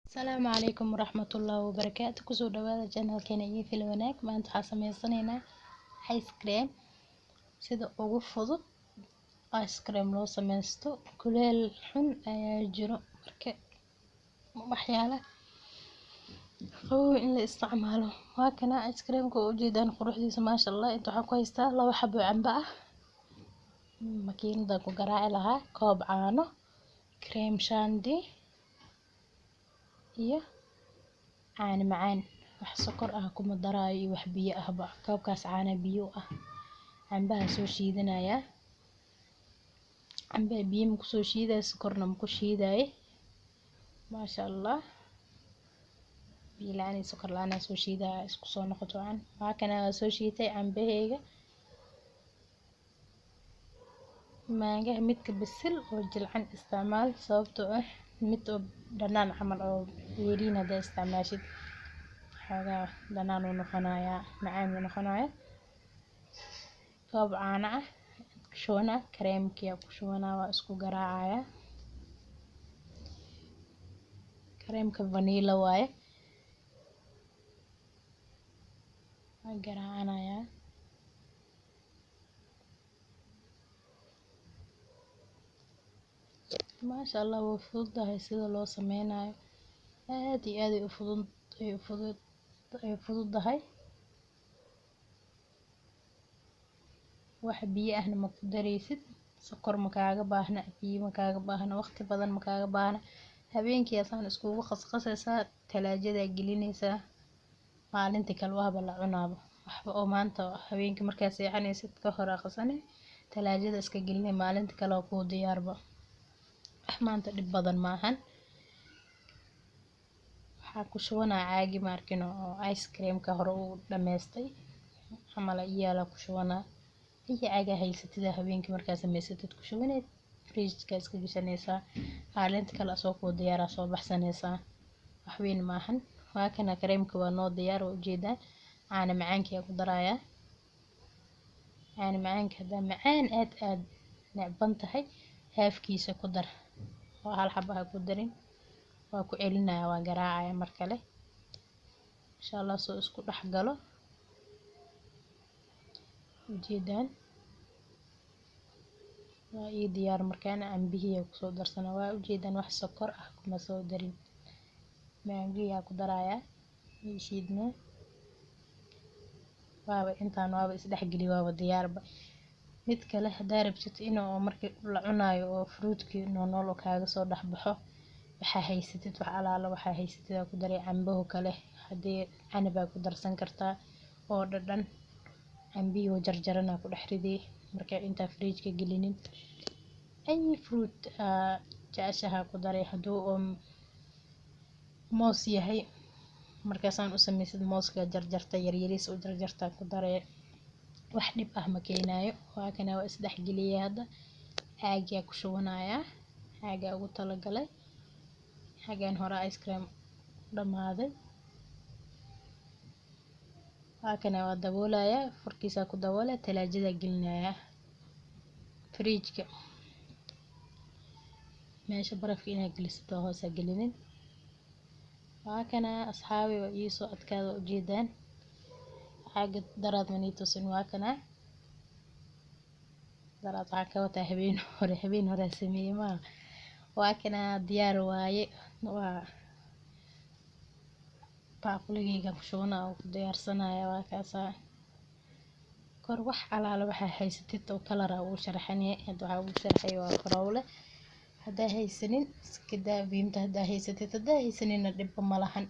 السلام عليكم ورحمة الله وبركاته. كسو دوادا channel كان ايه في الوناك ما انت حاسميسانينا ايس كريم sida ugu fudud ice cream loo sameysto kuleel xun ayaa jiro marka waxyaala qabow in la isticmaalo waa kana ice cream ka oo jeedaan quruxdiisa maasha Allah inta waxaan ku haystaa 2 xabo canba ah makiinada ku garaaci lahaa koob caano cream shandy iyo caano macaan wax sokor ah kuma daraayo iyo wax biyo ahba koobkaas caano biyo ah canbaha soo shiidanaya canba biyo ku soo shiiday sokorna ku shiiday maasha Allah biyo la'aan sokor la'aan soo shiiday isku soo noqoto waa kana soo shiitay canbahayga maanga midka bisil oo jilcan isticmaal sababtoo ah mid dhanaan camal oo weeriin hada isticmaashid xaga dhanaan uu noqonaya macaan uu noqonaya koob caano ah shona creamkiya ku shubana waa isku garaacaya creamka vanilla waaye waan garaacanaya maasha Allah wuu fududahay sida loo sameynayo aad iyo aad ay fududahay wax biyo ahna ma ku dareysid sokor ma kaaga baahna biyo ma kaaga baahna waqti badan ma kaaga baahna habeenkii asaan isku qasqasaysa talaajada gelinaysa maalintii kale waxba la cunaabo waxba oo maanta habeenkii markaa seexanaysid ka hor aqsane talaajada iska gelinay maalintii kale ku diyaarba maanta dib badan maahan waxa ku shubanaa caagi markino oo ice cream ka hor u dhameystay amala iyala ku shubanaa iyo caaga haysatida habeenkii markaa sameysatid ku shubaneed fridge ka iska gashanaysa maalintii kale soo ku diyaara soo baxsanaysa wax weyn maahan waa kana creamka waa noo diyaar oo jeeda caano macaankiya ku daraya caano macaanka hada macaan aad necban tahay halfkiisa ku dar oo hal xabba ku darin waa ku celinaya waa garaacaya mar kale insha Allah soo isku dhax galo jeedaan waa ii diyaar markaan canbihiya ku soo darsana waa u jeedaan wax sokor ah kuma soo darin maangiya ku daraya shiidna waa intaan waa isdhex gali waa diyaarba mid kale hadaa rabtid inuu markii la cunayo oo fruitkii nool kaaga soo dhaxbaxo waxa haysatid wax alaala waxa haysatid ku daray canbaho kale hadii canaba ku darsan kartaa oo dhadhan canbiyo jarjarana ku dhaxridii marka inta fridge ka gelinin ay fruit jaashaha ku daray haduu moos yahay markaasaan u sameeyay mooska jarjarta yaryariis oo jarjarta ku daray wax dhib ah ma keenayo waa kana waa isdhex galiyay hada caaga ku shubanaya caaga ugu tala galay xagan hore ice cream dhamaaday waa kana waa daboolaya furkiisa ku daboolay talaajada gelinaya fridge ka meesha barafka inaa gelisato hoos gelinin waa kana asxaabi oo ii soo adkaado u jeedaan xaga daraad manito sin waa kana daraad ka wata habeen hore sameeyay ma waa kana diyaar waaye waa baaquligeyga ku shubana oo ku diyaarsanaya waa kaasa kor wax alaala waxa haysatid oo kalara uu sharaxanay hada waxa uu sharaxay waa farowle hadaa haysanin iska daabiinta hadaa haysanin dhib ma lahan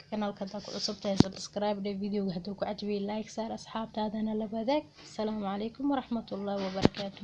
kanalka ku cusubtahay subscribe video haduu ku cajbay like saar asxaabtaadana la wadaag. Assalamu alaykum wa rahmatullahi wa barakatuh.